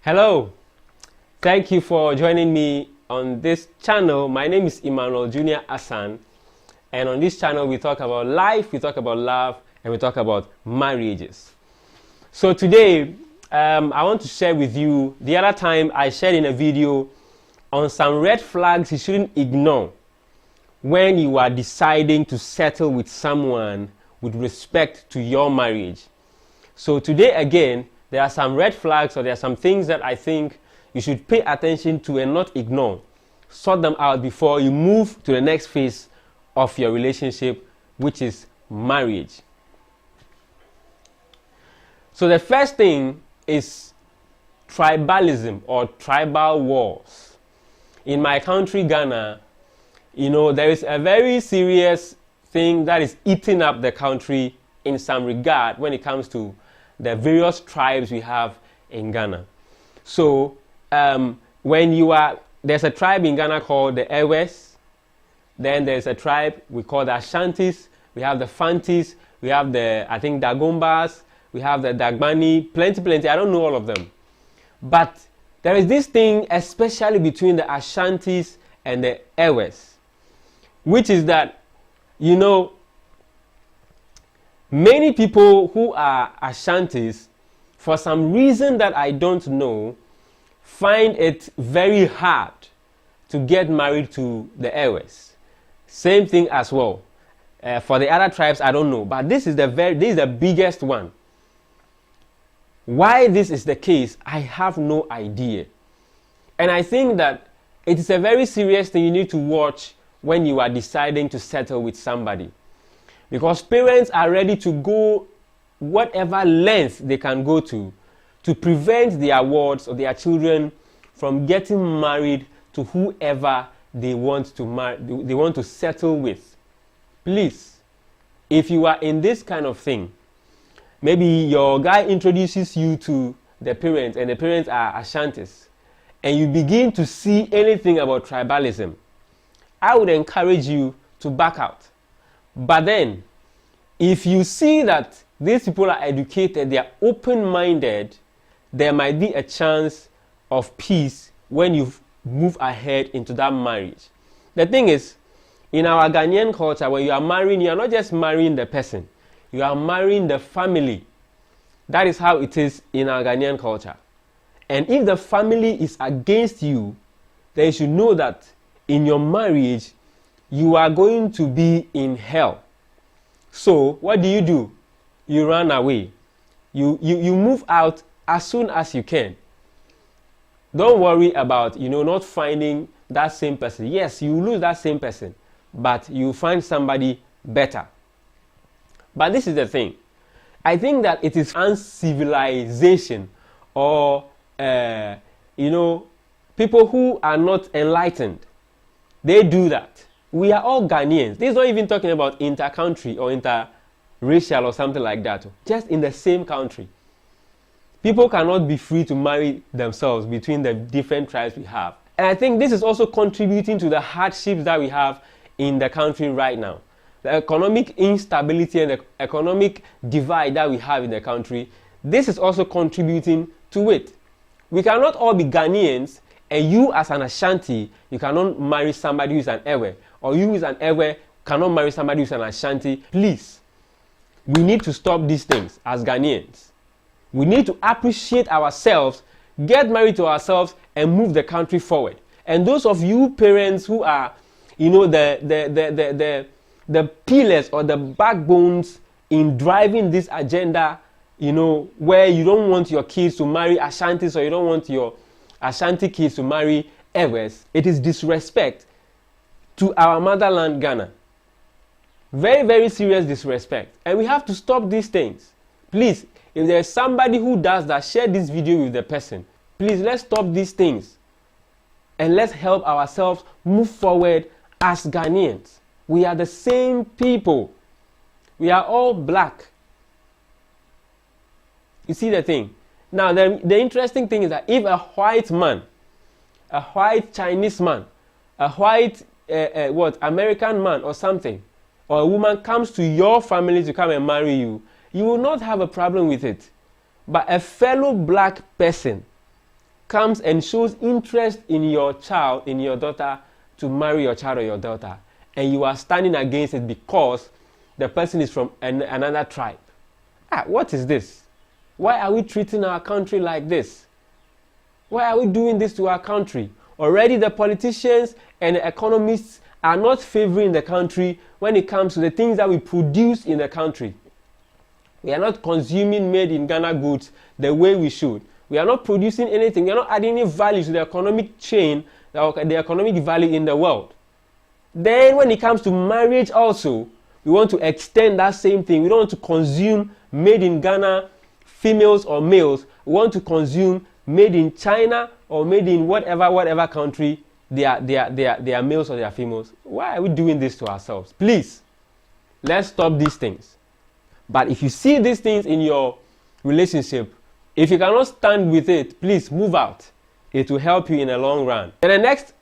Hello, thank you for joining me on this channel. My name is Emmanuel Junior Asan, and on this channel we talk about life, we talk about love, and we talk about marriages. So today I want to share with you, the other time I shared in a video on some red flags you shouldn't ignore when you are deciding to settle with someone with respect to your marriage. So today again, there are some red flags, or there are some things that I think you should pay attention to and not ignore. Sort them out before you move to the next phase of your relationship, which is marriage. So the first thing is tribalism or tribal wars. In my country, Ghana, there is a very serious thing that is eating up the country in some regard when it comes to the various tribes we have in Ghana. So there's a tribe in Ghana called the Ewes, then there's a tribe we call the Ashantis, we have the Fantis, we have the Dagombas, we have the Dagbani, plenty, I don't know all of them. But there is this thing, especially between the Ashantis and the Ewes, which is that, many people who are Ashantis, for some reason that I don't know, find it very hard to get married to the Ewes. Same thing as well. For the other tribes, I don't know. But this is the biggest one. Why this is the case, I have no idea. And I think that it is a very serious thing you need to watch when you are deciding to settle with somebody. Because parents are ready to go whatever length they can go to prevent their wards or their children from getting married to whoever they want to settle with. Please, if you are in this kind of thing, maybe your guy introduces you to the parents and the parents are Ashantis, and you begin to see anything about tribalism, I would encourage you to back out. But then, if you see that these people are educated, they are open-minded, there might be a chance of peace when you move ahead into that marriage. The thing is, in our Ghanaian culture, when you are marrying, you are not just marrying the person, you are marrying the family. That is how it is in our Ghanaian culture. And if the family is against you, then you should know that in your marriage, you are going to be in hell. So what do? You run away. You move out as soon as you can. Don't worry about not finding that same person. Yes, you lose that same person, but you find somebody better. But this is the thing. I think that it is uncivilization, or people who are not enlightened. They do that. We are all Ghanaians. This is not even talking about inter-country or inter-racial or something like that. Just in the same country. People cannot be free to marry themselves between the different tribes we have. And I think this is also contributing to the hardships that we have in the country right now. The economic instability and the economic divide that we have in the country, this is also contributing to it. We cannot all be Ghanaians, and you as an Ashanti, you cannot marry somebody who is an Ewe, or you as an Ewe cannot marry somebody who is an Ashanti. Please, we need to stop these things as Ghanaians. We need to appreciate ourselves, get married to ourselves, and move the country forward. And those of you parents who are, the pillars or the backbones in driving this agenda, where you don't want your kids to marry Ashantis, or you don't want your Ashanti kids to marry Ewes, it is disrespect to our motherland, Ghana. Very, very serious disrespect. And we have to stop these things. Please, if there is somebody who does that, share this video with the person. Please, let's stop these things. And let's help ourselves move forward as Ghanaians. We are the same people. We are all black. You see the thing? Now, the interesting thing is that if a white man, a white Chinese man, a white American man or something, or a woman comes to your family to come and marry you, you will not have a problem with it. But a fellow black person comes and shows interest in your child, in your daughter, to marry your child or your daughter, and you are standing against it because the person is from another tribe. What is this? Why are we treating our country like this? Why are we doing this to our country? Already the politicians and the economists are not favoring the country when it comes to the things that we produce in the country. We are not consuming made in Ghana goods the way we should. We are not producing anything. We are not adding any value to the economic chain, the economic value in the world. Then when it comes to marriage also, we want to extend that same thing. We don't want to consume made in Ghana females or males. We want to consume made in China or made in whatever country they are males or they are females. Why are we doing this to ourselves? Please, let's stop these things. But if you see these things in your relationship, if you cannot stand with it, please move out. It will help you in the long run. And the next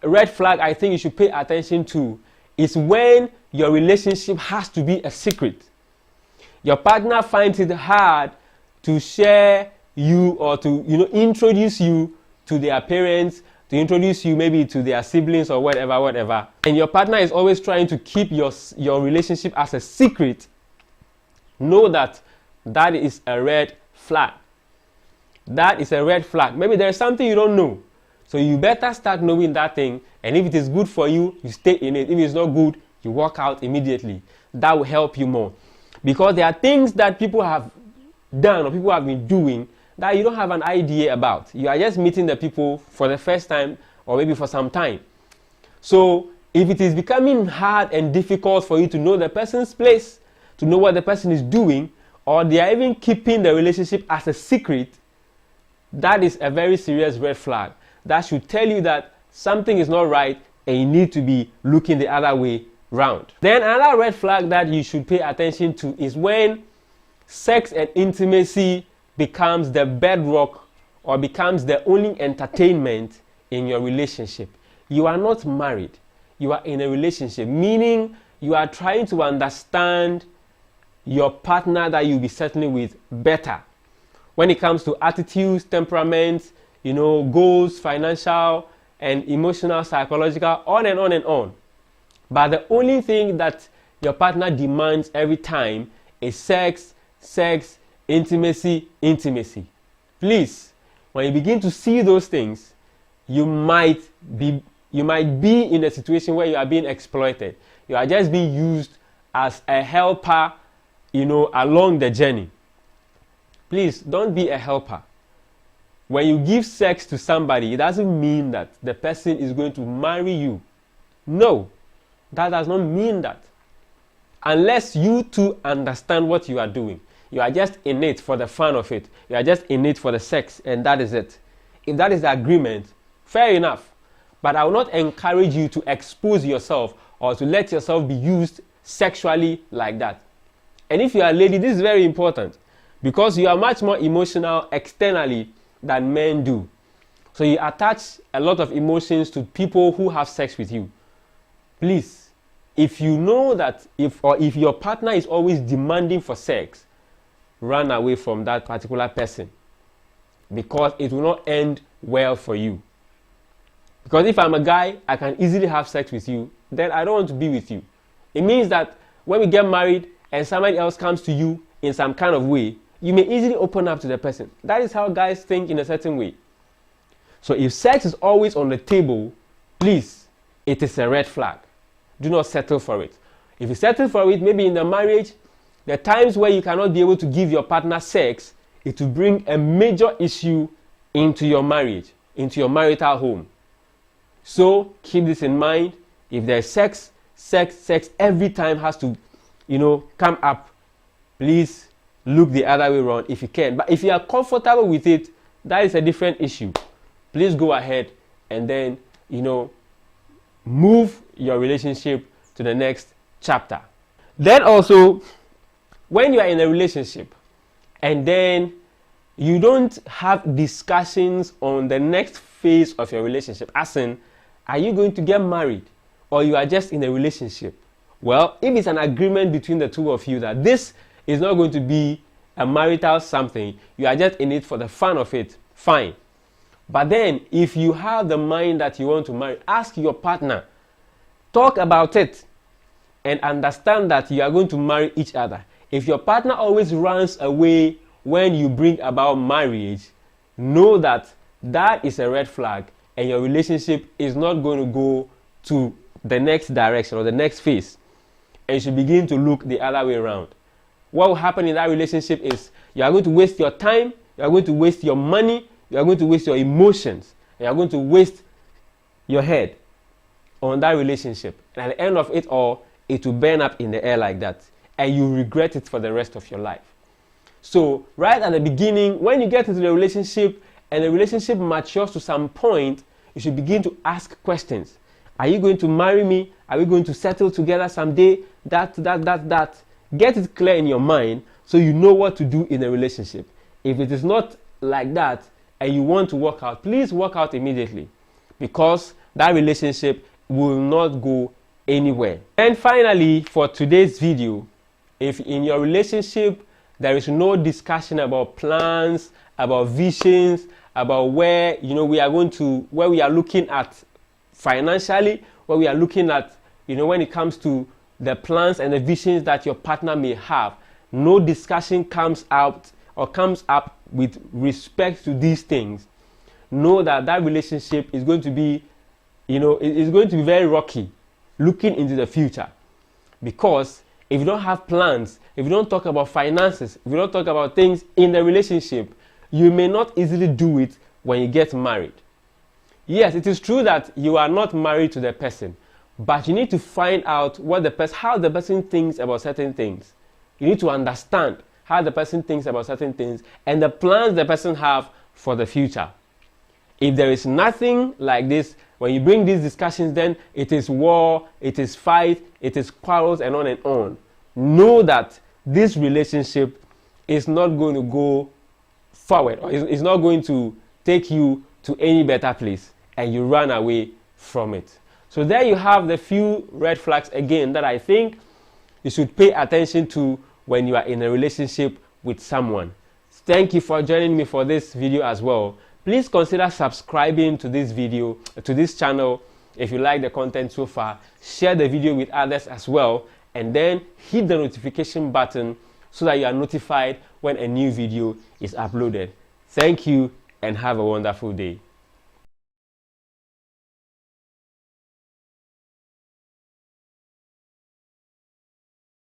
red flag I think you should pay attention to is when your relationship has to be a secret. Your partner finds it hard to share you or to introduce you to their parents, to introduce you maybe to their siblings or whatever. And your partner is always trying to keep your relationship as a secret. Know that is a red flag. That is a red flag. Maybe there is something you don't know. So you better start knowing that thing. And if it is good for you, you stay in it. If it's not good, you walk out immediately. That will help you more. Because there are things that people have done or people have been doing that you don't have an idea about. You are just meeting the people for the first time or maybe for some time. So if it is becoming hard and difficult for you to know the person's place, to know what the person is doing, or they are even keeping the relationship as a secret, that is a very serious red flag. That should tell you that something is not right and you need to be looking the other way round. Then another red flag that you should pay attention to is when sex and intimacy becomes the bedrock or becomes the only entertainment in your relationship. You are not married. You are in a relationship, meaning you are trying to understand your partner that you'll be settling with better. When it comes to attitudes, temperaments, goals, financial and emotional, psychological, on and on and on. But the only thing that your partner demands every time is sex, intimacy. Please, when you begin to see those things, you might be in a situation where you are being exploited. You are just being used as a helper, along the journey. Please don't be a helper. When you give sex to somebody, it doesn't mean that the person is going to marry you. No, that does not mean that. Unless you two understand what you are doing. You are just in it for the fun of it. You are just in it for the sex, and that is it. If that is the agreement, fair enough. But I will not encourage you to expose yourself or to let yourself be used sexually like that. And if you are a lady, this is very important because you are much more emotional externally than men do. So you attach a lot of emotions to people who have sex with you. Please, if you know that if your partner is always demanding for sex, run away from that particular person because it will not end well for you. Because if I'm a guy, I can easily have sex with you, then I don't want to be with you. It means that when we get married and somebody else comes to you in some kind of way, you may easily open up to the person. That is how guys think in a certain way. So if sex is always on the table, please, it is a red flag. Do not settle for it. If you settle for it, maybe in the marriage, the times where you cannot be able to give your partner sex, it will bring a major issue into your marriage, into your marital home. So keep this in mind. If there's sex every time has to, come up, please look the other way around if you can. But if you are comfortable with it, that is a different issue. Please go ahead and then, move your relationship to the next chapter. Then also, when you are in a relationship and then you don't have discussions on the next phase of your relationship, as in, are you going to get married or you are just in a relationship? Well, if it's an agreement between the two of you that this is not going to be a marital something, you are just in it for the fun of it, fine. But then, if you have the mind that you want to marry, ask your partner, talk about it, and understand that you are going to marry each other. If your partner always runs away when you bring about marriage, know that that is a red flag, and your relationship is not going to go to the next direction or the next phase, and you should begin to look the other way around. What will happen in that relationship is you are going to waste your time, you are going to waste your money, you are going to waste your emotions, and you are going to waste your head on that relationship. And at the end of it all, it will burn up in the air like that, and you regret it for the rest of your life. So right at the beginning, when you get into the relationship and the relationship matures to some point, you should begin to ask questions. Are you going to marry me? Are we going to settle together someday? That. Get it clear in your mind so you know what to do in a relationship. If it is not like that and you want to work out, please work out immediately, because that relationship will not go anywhere. And finally, for today's video, if in your relationship there is no discussion about plans, about visions, about where we are looking at financially, where we are looking at, when it comes to the plans and the visions that your partner may have, no discussion comes up with respect to these things, know that that relationship is going to be, it's going to be very rocky looking into the future. Because if you don't have plans, if you don't talk about finances, if you don't talk about things in the relationship, you may not easily do it when you get married. Yes, it is true that you are not married to the person, but you need to find out how the person thinks about certain things. You need to understand how the person thinks about certain things and the plans the person have for the future. If there is nothing like this, when you bring these discussions, then it is war, it is fight, it is quarrels, and on and on. Know that this relationship is not going to go forward, or it's not going to take you to any better place, and you run away from it. So there you have the few red flags again that I think you should pay attention to when you are in a relationship with someone. Thank you for joining me for this video as well. Please consider subscribing to this video, to this channel, if you like the content so far. Share the video with others as well, and then hit the notification button so that you are notified when a new video is uploaded. Thank you and have a wonderful day.